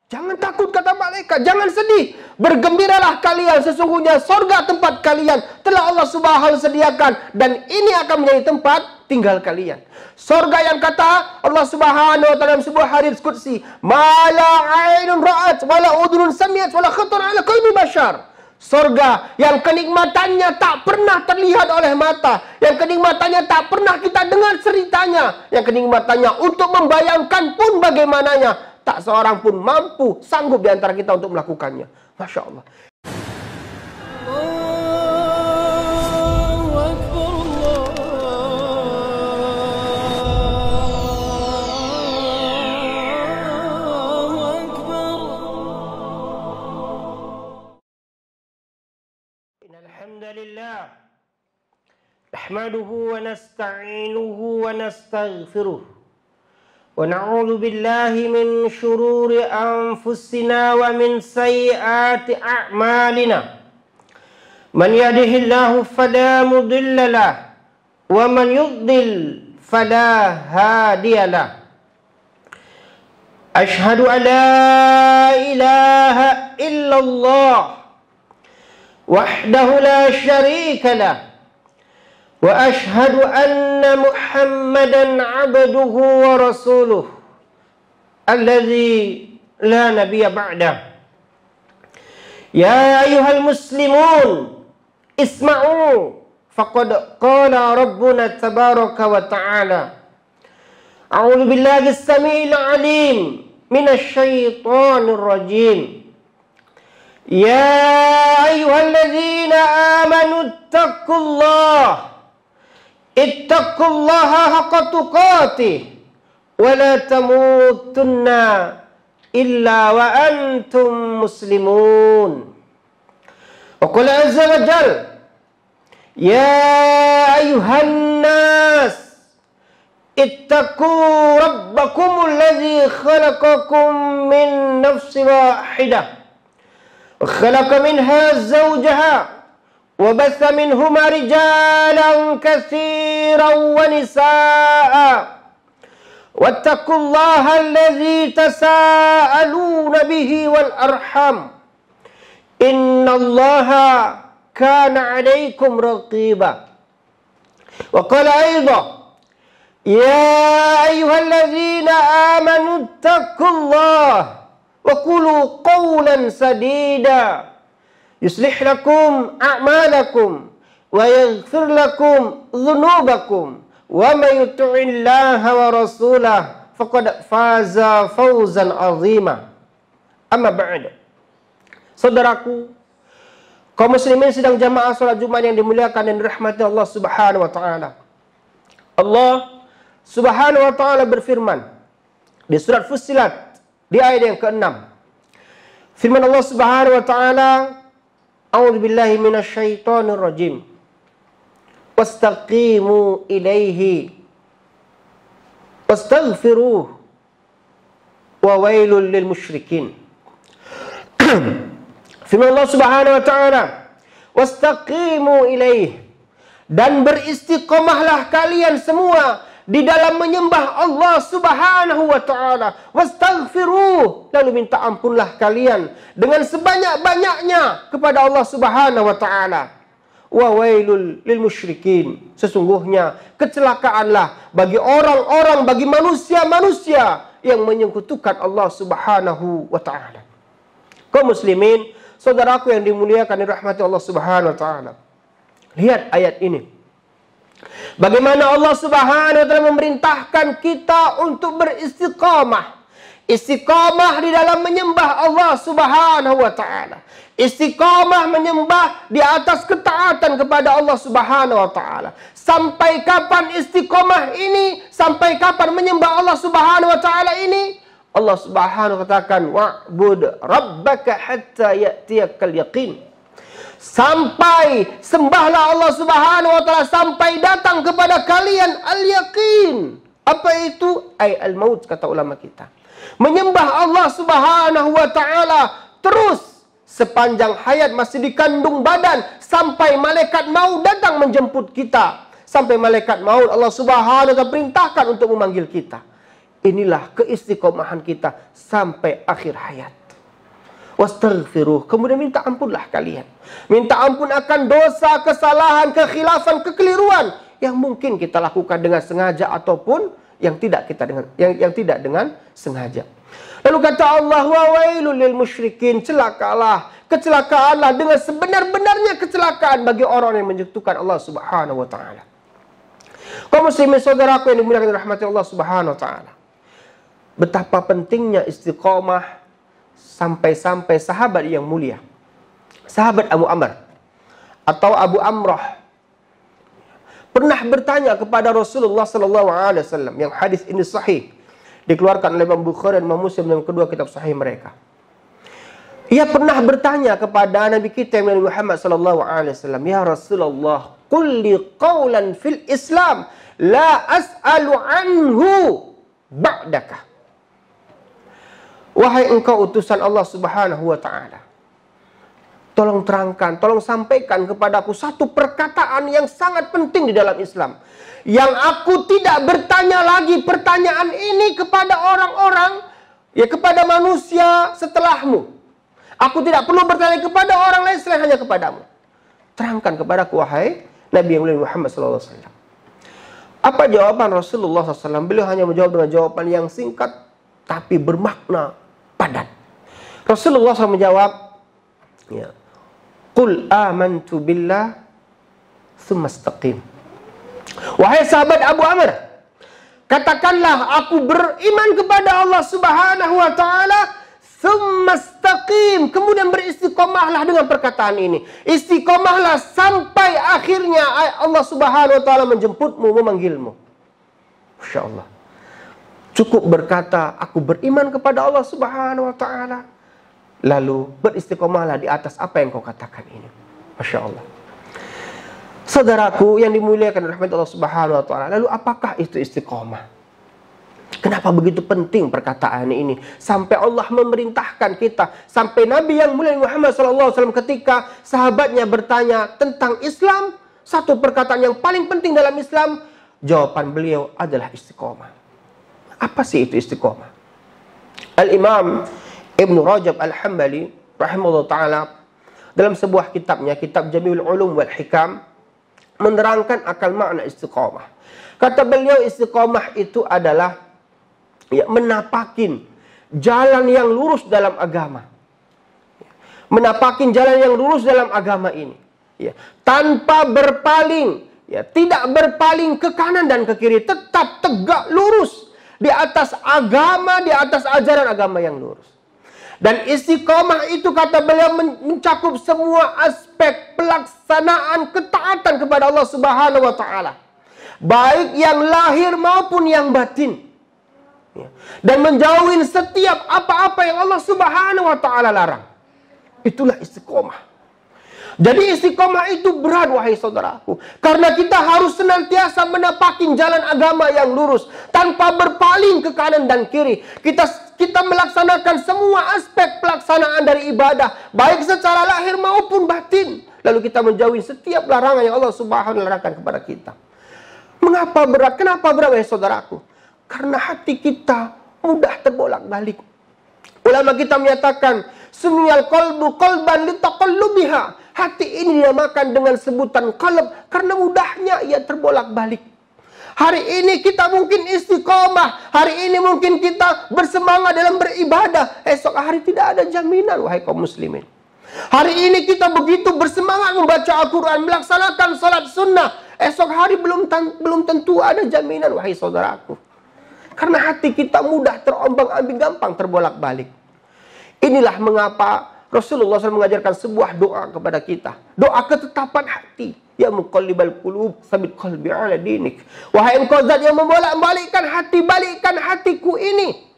Jangan takut, kata malaikat. Jangan sedih. Bergembiralah kalian. Sesungguhnya sorga tempat kalian telah Allah Subhanahu sediakan. Dan ini akan menjadi tempat tinggal kalian. Sorga yang kata Allah Subhanahu wa ta'ala dalam sebuah hadits qudsi, "Ma la 'ainun ra'at wa la udhunun sami'at wa la khatara 'ala qalbi bashar." Sorga yang kenikmatannya tak pernah terlihat oleh mata, yang kenikmatannya tak pernah kita dengar ceritanya, yang kenikmatannya untuk membayangkan pun bagaimananya, tak seorang pun mampu, sanggup di antara kita untuk melakukannya. Masya Allah. Alhamdulillah. Nahmaduhu wa nasta'inuhu wa nastaghfiruh. ونعوذ بالله من شرور أنفسنا ومن سيئات أعمالنا من يهده الله فلا مضل له ومن يضلل فلا هادي له أشهد أن لا إله إلا الله وحده لا شريك له وأشهد أن محمدا عبده ورسوله الذي لا نبي بعده يا أيها المسلمون اسمعوا فقد قال ربنا تبارك وتعالى أعوذ بالله السميع العليم من الشيطان الرجيم يا أيها الذين آمنوا اتقوا الله حق تقاته ولا تموتن إلا وأنتم مسلمون وقال عز وجل يا أيها الناس اتقوا ربكم الذي خلقكم من نفس واحدة وخلق منها زوجها وبث منهما رجالا كثيرا ونساء واتقوا الله الذي تساءلون به والأرحام إن الله كان عليكم رقيبا وقال أيضا يا أيها الذين آمنوا اتقوا الله وقولوا قولا سديدا يصلح لكم أعمالكم ويغفر لكم ذنوبكم ومن يطع الله ورسوله فقد فاز فوزا عظيما أما بعد. Saudaraku, kaum muslimin sedang jamaah salat Jumat yang dimuliakan dan dirahmati Allah Subhanahu wa taala. Allah Subhanahu wa taala berfirman di surat Fussilat di ayat yang ke-6. Firman Allah Subhanahu wa taala, A'udzu billahi minasyaitonir rajim. Wastaqimu ilaihi wastaghfiruh wa wailul lil musyrikin. Firman Allah Subhanahu wa taala, wastaqimu ilaihi, dan beristiqomahlah kalian semua di dalam menyembah Allah Subhanahu wa ta'ala. Wastaghfiruh, lalu minta ampunlah kalian dengan sebanyak-banyaknya kepada Allah Subhanahu wa ta'ala. Wa wailul lil musyrikin, sesungguhnya kecelakaanlah bagi orang-orang, bagi manusia-manusia yang menyekutukan Allah Subhanahu wa ta'ala. Kaum muslimin, saudaraku yang dimuliakan dirahmati Allah Subhanahu wa ta'ala, lihat ayat ini. Bagaimana Allah Subhanahu wa ta'ala memerintahkan kita untuk beristiqamah. Istiqamah di dalam menyembah Allah Subhanahu wa ta'ala. Istiqamah menyembah di atas ketaatan kepada Allah Subhanahu wa ta'ala. Sampai kapan istiqamah ini? Sampai kapan menyembah Allah Subhanahu wa ta'ala ini? Allah Subhanahu wa ta'ala katakan, wa'bud rabbaka hatta ya'tiyakal yaqin. Sampai sembahlah Allah Subhanahu wa ta'ala sampai datang kepada kalian al-yaqin. Apa itu? Ay al-maut, kata ulama kita. Menyembah Allah Subhanahu wa ta'ala terus sepanjang hayat masih dikandung badan, sampai malaikat maut datang menjemput kita. Sampai malaikat maut Allah Subhanahu wa ta'ala perintahkan untuk memanggil kita. Inilah keistiqomahan kita sampai akhir hayat. Wastaghfiruh, kemudian minta ampunlah kalian. Minta ampun akan dosa, kesalahan, kekhilafan, kekeliruan yang mungkin kita lakukan dengan sengaja ataupun yang tidak dengan sengaja. Lalu kata Allah, wa wailul lil musyrikin, kecelakaanlah dengan sebenar-benarnya kecelakaan bagi orang yang menjatuhkan Allah Subhanahu wa taala. Kaum muslimin saudaraku yang dimuliakan rahmati Allah Subhanahu wa taala. Betapa pentingnya istiqomah sampai-sampai sahabat yang mulia, sahabat Abu Amr atau Abu Amrah, pernah bertanya kepada Rasulullah sallallahu alaihi wasallam, yang hadis ini sahih dikeluarkan oleh Imam Bukhari dan Imam Muslim dalam kedua kitab sahih mereka. Ia pernah bertanya kepada Nabi kita Nabi Muhammad sallallahu alaihi wasallam, "Ya Rasulullah, qul li qawlan fil Islam la as'alu anhu ba'daka." Wahai engkau utusan Allah Subhanahu wa taala, tolong terangkan, tolong sampaikan kepadaku satu perkataan yang sangat penting di dalam Islam, yang aku tidak bertanya lagi pertanyaan ini kepada orang-orang, kepada manusia setelahmu. Aku tidak perlu bertanya kepada orang lain selain hanya kepadamu. Terangkan kepadaku wahai Nabi yang mulia Muhammad sallallahu alaihi wasallam. Apa jawaban Rasulullah SAW? Beliau hanya menjawab dengan jawaban yang singkat tapi bermakna padat. Rasulullah SAW menjawab, Qul amantu billah thumma istaqim. Wahai sahabat Abu Amr, katakanlah aku beriman kepada Allah Subhanahu wa taala, thumma istaqim, kemudian beristiqomahlah dengan perkataan ini. Istiqomahlah sampai akhirnya Allah Subhanahu wa taala menjemputmu, memanggilmu. Masya Allah. Cukup berkata, aku beriman kepada Allah Subhanahu wa taala, lalu beristiqomahlah di atas apa yang kau katakan ini. Masya Allah. Saudaraku yang dimuliakan oleh Allah Subhanahu wa taala, lalu apakah itu istiqomah? Kenapa begitu penting perkataan ini? Sampai Allah memerintahkan kita, sampai Nabi yang mulia Muhammad SAW ketika sahabatnya bertanya tentang Islam, satu perkataan yang paling penting dalam Islam, jawaban beliau adalah istiqomah. Apa sih itu istiqomah? Al-Imam Ibn Rajab Al-Hambali rahimahullah ta'ala dalam sebuah kitabnya, kitab Jami'ul Ulum wal Hikam, menerangkan akal makna istiqomah. Kata beliau, istiqomah itu adalah menapakin jalan yang lurus dalam agama. Menapakin jalan yang lurus dalam agama ini. Tanpa berpaling, tidak berpaling ke kanan dan ke kiri, tetap tegak lurus di atas agama, di atas ajaran agama yang lurus. Dan istiqomah itu kata beliau mencakup semua aspek pelaksanaan ketaatan kepada Allah Subhanahu wa taala, baik yang lahir maupun yang batin. Dan menjauhin setiap apa-apa yang Allah Subhanahu wa taala larang. Itulah istiqomah. Jadi istiqomah itu berat wahai saudaraku, karena kita harus senantiasa menapakin jalan agama yang lurus tanpa berpaling ke kanan dan kiri. Kita melaksanakan semua aspek pelaksanaan dari ibadah, baik secara lahir maupun batin. Lalu kita menjauhi setiap larangan yang Allah Subhanahu wa taala larangkan kepada kita. Mengapa berat? Kenapa berat wahai saudaraku? Karena hati kita mudah terbolak-balik. Ulama kita menyatakan, sumiyal qalbu qalban litaqallubiha. Hati ini dinamakan dengan sebutan qalb karena mudahnya ia terbolak-balik. Hari ini kita mungkin istiqomah, hari ini mungkin kita bersemangat dalam beribadah, esok hari tidak ada jaminan wahai kaum muslimin. Hari ini kita begitu bersemangat membaca Al-Quran, melaksanakan salat sunnah, esok hari belum tentu ada jaminan wahai saudaraku. Karena hati kita mudah terombang-ambing, gampang terbolak-balik. Inilah mengapa Rasulullah SAW mengajarkan sebuah doa kepada kita. Doa ketetapan hati. Ya muqallibal qulub, tsabit qalbi ala dinik. Wahai engkau zat yang membolak-balikkan hati, balikkan hatiku ini.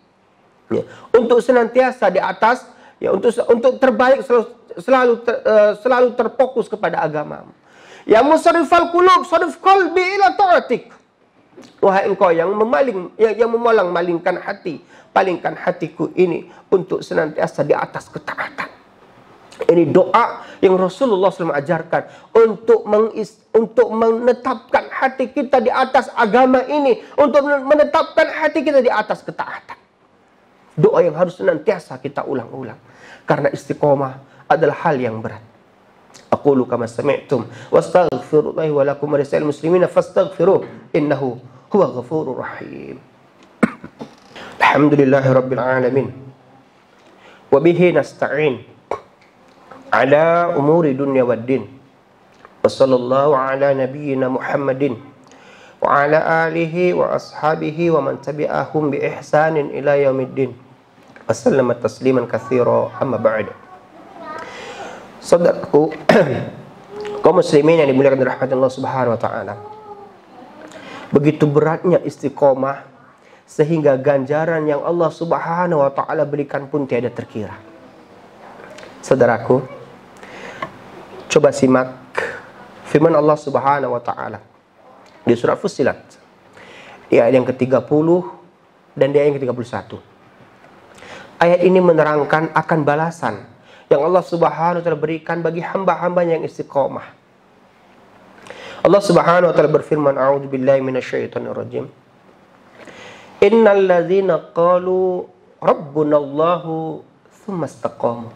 Untuk senantiasa di atas, untuk terbaik, selalu terfokus kepada agamamu. Ya musarrifal qulub, sarif qalbi ila ta'atik. Wahai engkau yang memolang-malingkan hati, palingkan hatiku ini untuk senantiasa di atas ketaatan. Ini doa yang Rasulullah SAW ajarkan untuk menetapkan hati kita di atas agama ini, untuk menetapkan hati kita di atas ketaatan. Doa yang harus senantiasa kita ulang-ulang, karena istiqomah adalah hal yang berat. Aqulu kama sami'tum wastaghfirullahi wa lakum wa lisa'il muslimina fastaghfiruh innahu huwa ghafurur rahim. Alhamdulillahirabbil alamin. Wa bihi nasta'in ala umuri dunya waddin. Wa sallallahu ala nabiyyina Muhammadin wa ala alihi wa ashabihi wa man tabi'ahum bi ihsanin ila yaumiddin. Wa sallama tasliman katsira, amma ba'd. Saudaraku, kaum muslimin yang dimuliakan rahmat Allah Subhanahu wa taala. Begitu beratnya istiqomah sehingga ganjaran yang Allah Subhanahu wa taala berikan pun tiada terkira. Saudaraku, coba simak firman Allah Subhanahu wa taala di surat Fussilat, di ayat yang ke-30 dan di ayat yang ke-31. Ayat ini menerangkan akan balasan yang Allah Subhanahu wa taala berikan bagi hamba-hambanya yang istiqomah. Allah Subhanahu wa taala berfirman, a'udzubillahi minasyaitonir rajim. Innal ladzina qalu rabbunallahu tsumma istaqamu.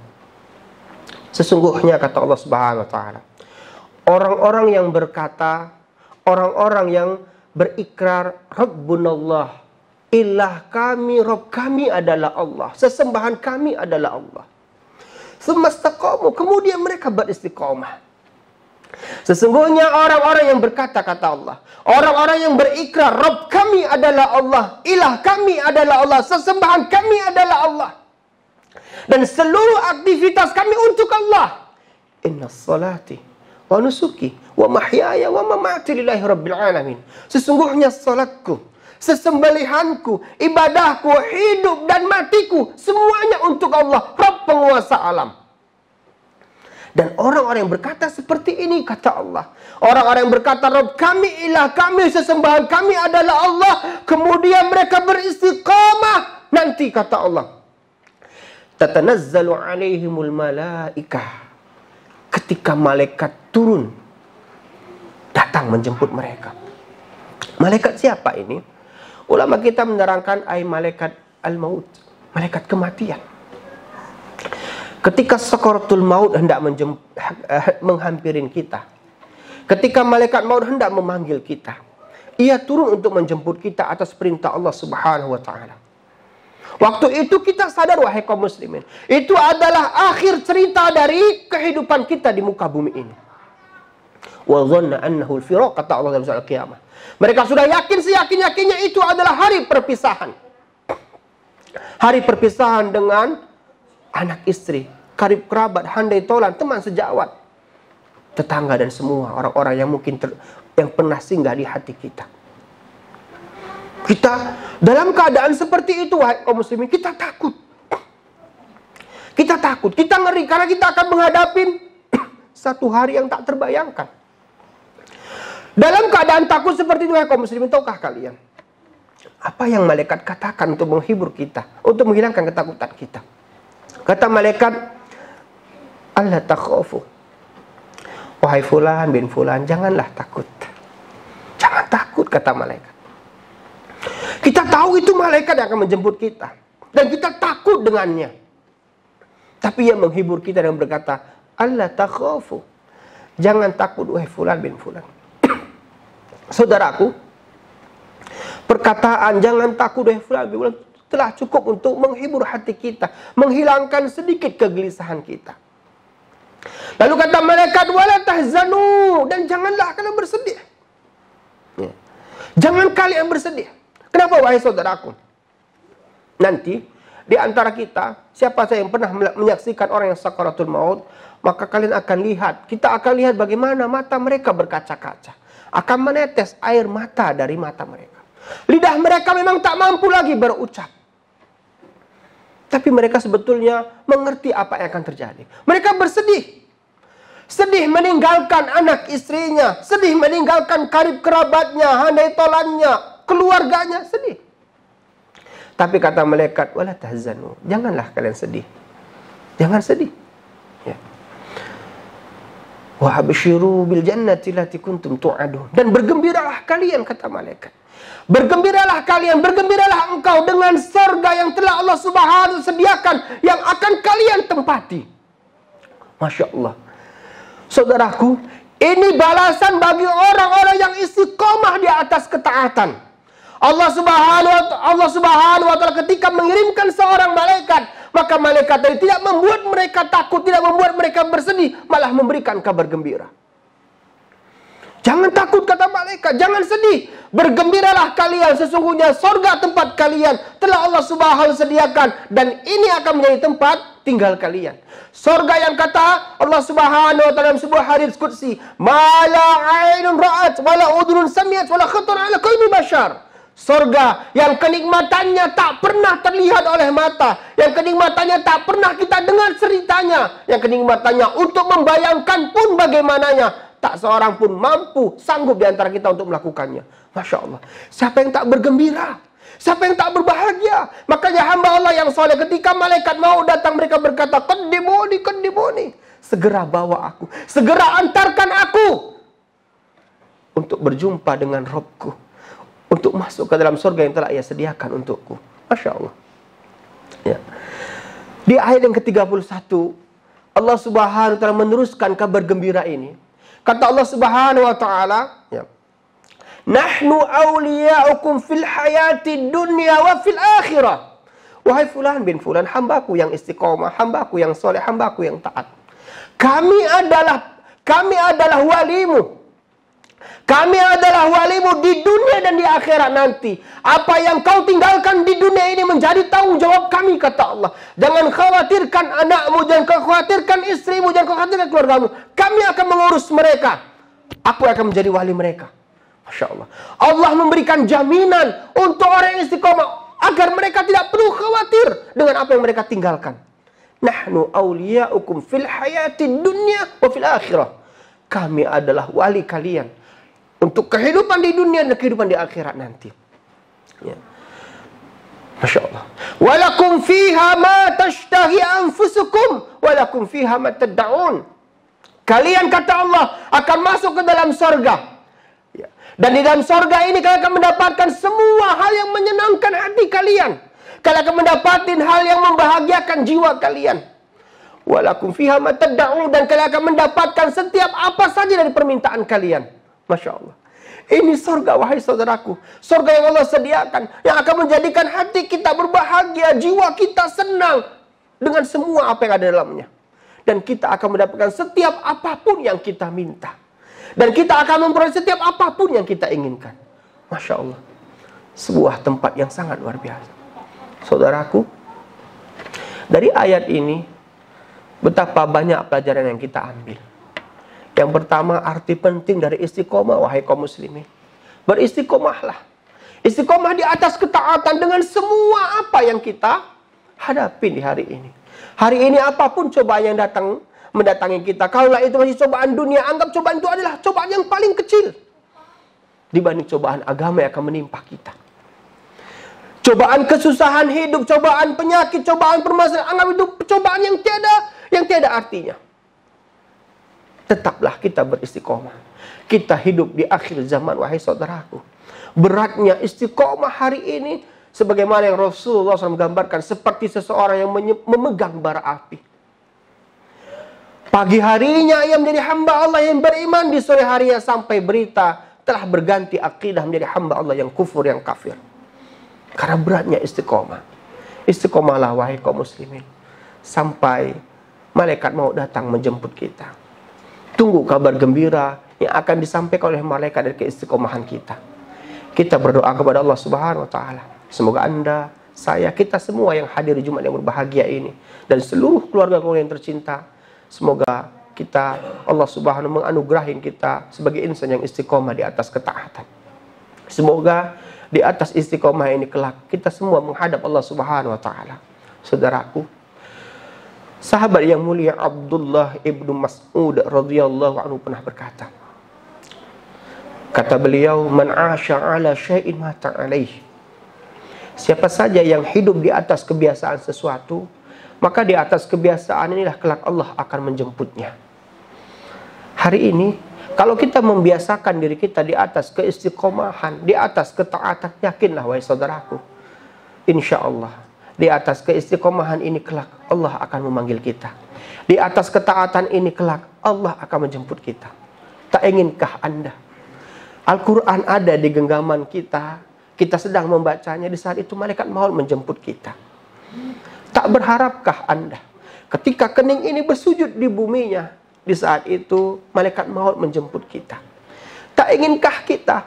Sesungguhnya kata Allah Subhanahu wa taala, orang-orang yang berkata, orang-orang yang berikrar Rabbunallah, ilah kami, Rabb kami adalah Allah, sesembahan kami adalah Allah. Tsumastaqamu, kemudian mereka beristiqomah. Sesungguhnya orang-orang yang berkata, kata Allah, orang-orang yang berikrar Rabb kami adalah Allah, ilah kami adalah Allah, sesembahan kami adalah Allah, dan seluruh aktivitas kami untuk Allah. Inna salati wa nusuki wa mahyaya wa mamati lillahi rabbil alamin. Sesungguhnya salatku, sesembelihanku, ibadahku, hidup dan matiku, semuanya untuk Allah, Rabb penguasa alam. Dan orang-orang yang berkata seperti ini, kata Allah, orang-orang yang berkata Rabb kami, ilah kami, sesembahan kami adalah Allah, kemudian mereka beristiqamah, nanti kata Allah, tatanazzalu alaihimul malaikah, ketika malaikat turun datang menjemput mereka. Malaikat siapa ini? Ulama kita menerangkan malaikat al-maut, malaikat kematian. Ketika sakaratul maut hendak menghampirin kita, ketika malaikat maut hendak memanggil kita, ia turun untuk menjemput kita atas perintah Allah Subhanahu wa taala. Waktu itu kita sadar, wahai kaum muslimin, itu adalah akhir cerita dari kehidupan kita di muka bumi ini. Wa dhanna annahu al-firaq, kata Allah dalam surat Al-Qiyamah. Mereka sudah yakin seyakin-yakinnya itu adalah hari perpisahan. Hari perpisahan dengan anak istri, karib kerabat, handai tolan, teman sejawat, tetangga dan semua orang-orang yang mungkin yang pernah singgah di hati kita. Kita dalam keadaan seperti itu, wahai kaum muslimin, kita takut. Kita takut, kita ngeri, karena kita akan menghadapi satu hari yang tak terbayangkan. Dalam keadaan takut seperti itu, wahai kaum muslimin, tahukah kalian apa yang malaikat katakan untuk menghibur kita, untuk menghilangkan ketakutan kita? Kata malaikat, Allah takhafu, wahai fulan bin fulan, janganlah takut. Jangan takut, kata malaikat. Kita tahu itu malaikat yang akan menjemput kita, dan kita takut dengannya. Tapi ia menghibur kita dan berkata, Allah takhafu, jangan takut wahai fulan bin fulan. Saudaraku, perkataan jangan takut wahai fulan bin fulan telah cukup untuk menghibur hati kita, menghilangkan sedikit kegelisahan kita. Lalu kata malaikat, wala tahzanu, dan janganlah kalian bersedih. Jangan kalian bersedih. Kenapa wahai saudaraku? Nanti di antara kita, siapa saja yang pernah menyaksikan orang yang sakaratul maut, maka kalian akan lihat, kita akan lihat bagaimana mata mereka berkaca-kaca, akan menetes air mata dari mata mereka. Lidah mereka memang tak mampu lagi berucap, tapi mereka sebetulnya mengerti apa yang akan terjadi. Mereka bersedih. Sedih meninggalkan anak istrinya, sedih meninggalkan karib kerabatnya, handai tolannya, keluarganya, sedih. Tapi kata malaikat, wala tahzanu, janganlah kalian sedih. Jangan sedih. Ya. Wa abshiru bil jannati allati kuntum tu'adun. Dan bergembiralah kalian, kata malaikat. Bergembiralah kalian, bergembiralah engkau dengan surga yang telah Allah Subhanahu sediakan, yang akan kalian tempati. Masya Allah. Saudaraku, ini balasan bagi orang-orang yang istiqomah di atas ketaatan. Allah Subhanahu wa taala ketika mengirimkan seorang malaikat, maka malaikat tadi tidak membuat mereka takut, tidak membuat mereka bersedih, malah memberikan kabar gembira. Jangan takut, kata malaikat, jangan sedih. Bergembiralah kalian, sesungguhnya surga tempat kalian telah Allah Subhanahu sediakan, dan ini akan menjadi tempat tinggal kalian. Surga yang kata Allah Subhanahu wa taala dalam sebuah hadits qudsi, "Ma la 'ainun ra'at wa la udhunun sami'at wa la khatara 'ala qalbi bashar." Surga yang kenikmatannya tak pernah terlihat oleh mata, yang kenikmatannya tak pernah kita dengar ceritanya, yang kenikmatannya untuk membayangkan pun bagaimananya, tak seorang pun mampu, sanggup di antara kita untuk melakukannya. Masya Allah. Siapa yang tak bergembira? Siapa yang tak berbahagia? Makanya hamba Allah yang soleh, ketika malaikat mau datang, mereka berkata, "Qaddimuni, qaddimuni." Segera bawa aku, segera antarkan aku untuk berjumpa dengan Rabbku, untuk masuk ke dalam surga yang telah Ia sediakan untukku. Masya Allah. Ya. Di ayat yang ke-31, Allah Subhanahu wa taala meneruskan kabar gembira ini. Kata Allah Subhanahu wa taala, ya, "Nahnu awliya'ukum fil hayati dunya wa fil akhirah." Wahai fulan bin fulan, hambaku yang istiqomah, hambaku yang soleh, hambaku yang taat. Kami adalah walimu. Kami adalah walimu di dunia dan di akhirat nanti. Apa yang kau tinggalkan di dunia ini menjadi tanggung jawab kami, kata Allah. Jangan khawatirkan anakmu, jangan khawatirkan istrimu, jangan khawatirkan keluargamu. Kami akan mengurus mereka. Aku akan menjadi wali mereka. Masya Allah. Allah memberikan jaminan untuk orang yang istiqomah agar mereka tidak perlu khawatir dengan apa yang mereka tinggalkan. Nahnu awliya'ukum fil hayati dunya wa fil akhirah. Kami adalah wali kalian untuk kehidupan di dunia dan kehidupan di akhirat nanti. Ya. Masya Allah. Walakum fiha ma tashtahi anfusukum walakum fiha ma tad'un. Kalian, kata Allah, akan masuk ke dalam sorga. Ya. Dan di dalam sorga ini kalian akan mendapatkan semua hal yang menyenangkan hati kalian. Kalian akan mendapatkan hal yang membahagiakan jiwa kalian. Walakum fiha ma tad'un, dan kalian akan mendapatkan setiap apa saja dari permintaan kalian. Masya Allah. Ini surga, wahai saudaraku. Surga yang Allah sediakan, yang akan menjadikan hati kita berbahagia, jiwa kita senang dengan semua apa yang ada dalamnya. Dan kita akan mendapatkan setiap apapun yang kita minta. Dan kita akan memperoleh setiap apapun yang kita inginkan. Masya Allah. Sebuah tempat yang sangat luar biasa. Saudaraku, dari ayat ini, betapa banyak pelajaran yang kita ambil. Yang pertama, arti penting dari istiqomah, wahai kaum muslimin. Beristiqomahlah. Istiqomah di atas ketaatan dengan semua apa yang kita hadapi di hari ini. Hari ini apapun cobaan yang mendatangi kita, kalau itu masih cobaan dunia, anggap cobaan itu adalah cobaan yang paling kecil dibanding cobaan agama yang akan menimpa kita. Cobaan kesusahan hidup, cobaan penyakit, cobaan permasalahan, anggap itu cobaan yang tiada artinya. Tetaplah kita beristiqomah. Kita hidup di akhir zaman, wahai saudaraku. Beratnya istiqomah hari ini, sebagaimana yang Rasulullah SAW menggambarkan, seperti seseorang yang memegang bara api. Pagi harinya ia menjadi hamba Allah yang beriman, di sore harinya sampai berita telah berganti akidah menjadi hamba Allah yang kufur, yang kafir. Karena beratnya istiqomah. Istiqomahlah, wahai kaum muslimin, sampai malaikat mau datang menjemput kita. Tunggu kabar gembira yang akan disampaikan oleh malaikat dari keistiqomahan kita. Kita berdoa kepada Allah Subhanahu wa taala. Semoga Anda, saya, kita semua yang hadir di Jumat yang berbahagia ini, dan seluruh keluarga yang tercinta, semoga kita, Allah Subhanahu menganugerahi kita sebagai insan yang istiqomah di atas ketaatan. Semoga di atas istiqomah ini kelak kita semua menghadap Allah Subhanahu wa taala. Saudaraku, sahabat yang mulia Abdullah ibnu Mas'ud radhiyallahu anhu pernah berkata, kata beliau, "Man 'asha 'ala syai'in mata 'alaihi." Siapa saja yang hidup di atas kebiasaan sesuatu, maka di atas kebiasaan inilah kelak Allah akan menjemputnya. Hari ini, kalau kita membiasakan diri kita di atas keistiqomahan, di atas ketaatan, yakinlah wahai saudaraku, insya Allah, di atas keistiqomahan ini kelak Allah akan memanggil kita. Di atas ketaatan ini kelak Allah akan menjemput kita. Tak inginkah Anda Al-Quran ada di genggaman kita, kita sedang membacanya, di saat itu malaikat maut menjemput kita? Tak berharapkah Anda ketika kening ini bersujud di buminya, di saat itu malaikat maut menjemput kita? Tak inginkah kita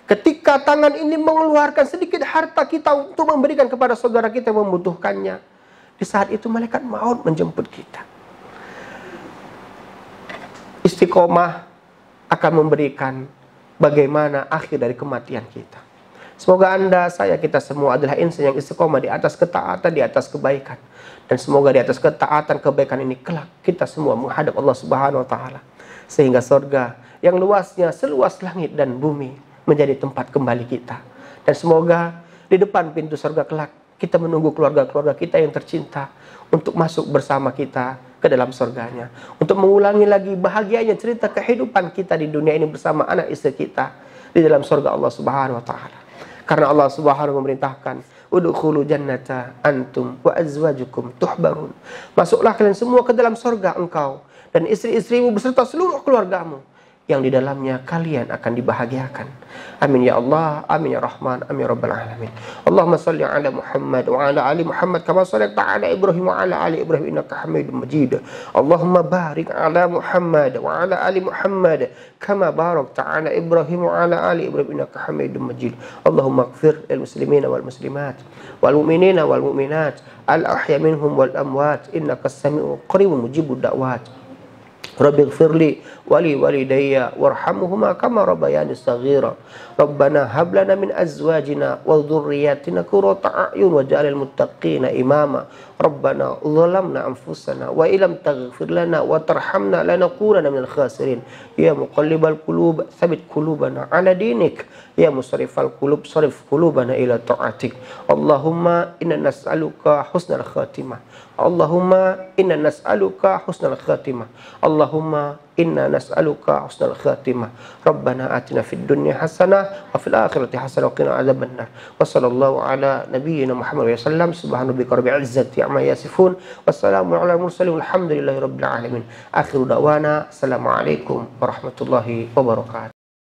ketika tangan ini mengeluarkan sedikit harta kita untuk memberikan kepada saudara kita yang membutuhkannya, di saat itu malaikat maut menjemput kita? Istiqomah akan memberikan bagaimana akhir dari kematian kita. Semoga Anda, saya, kita semua adalah insan yang istiqomah di atas ketaatan, di atas kebaikan. Dan semoga di atas ketaatan, kebaikan ini kelak kita semua menghadap Allah Subhanahu wa Ta'ala, sehingga surga yang luasnya seluas langit dan bumi menjadi tempat kembali kita. Dan semoga di depan pintu surga kelak kita menunggu keluarga-keluarga kita yang tercinta untuk masuk bersama kita ke dalam surganya, untuk mengulangi lagi bahagianya cerita kehidupan kita di dunia ini bersama anak istri kita di dalam surga Allah Subhanahu wa Ta'ala. Karena Allah Subhanahu memerintahkan, udkhulu jannata antum wa azwajukum tuhbarun. Masuklah kalian semua ke dalam surga, engkau dan istri-istrimu beserta seluruh keluargamu, yang di dalamnya kalian akan dibahagiakan. Amin ya Allah, amin ya Rahman, amin ya Rabbal Alamin. Allahumma salli ala Muhammad wa ala ali Muhammad kama sallaita ala Ibrahim wa ala ali Ibrahim innaka Hamidum Majid. Allahumma barik ala Muhammad wa ala ali Muhammad kama barakta ala Ibrahim wa ala ali Ibrahim innaka Hamidum Majid. Allahumma ighfir lil muslimina wal muslimat wal mu'minina wal mu'minat al ahya minhum wal amwat innaka as-sami'u qaribun mujibud da'wat. Rabbi ighfirli wali walidayya warhamhuma kama rabbayani saghira. Rabbana hab lana min azwajina wa dhurriyyatina qurrata a'yun waj'alil muttaqina imama. Rabbana zalamna anfusana wa illam taghfir lana wa tarhamna lanakunanna minal khasirin. Ya muqallibal qulub tsabbit qulubana ala dinik. Ya musarrifal qulub sarif qulubana ila ta'atik. Allahumma inna nas'aluka husnal khatimah. Allahumma inna nas'aluka husnal khatimah. Allahumma inna nas'aluka husnal khatimah. Rabbana atina fid dunya hasanah wa fil akhirati hasanah wa qina adzabannar. Wa sallallahu ala nabiyyina Muhammad wa sallam. Subhana rabbika rabbil izzati amma yasifun. Wassalamu ala mursalin walhamdulillahi rabbil alamin. Akhiru da'wana. Assalamualaikum warahmatullahi wabarakatuh.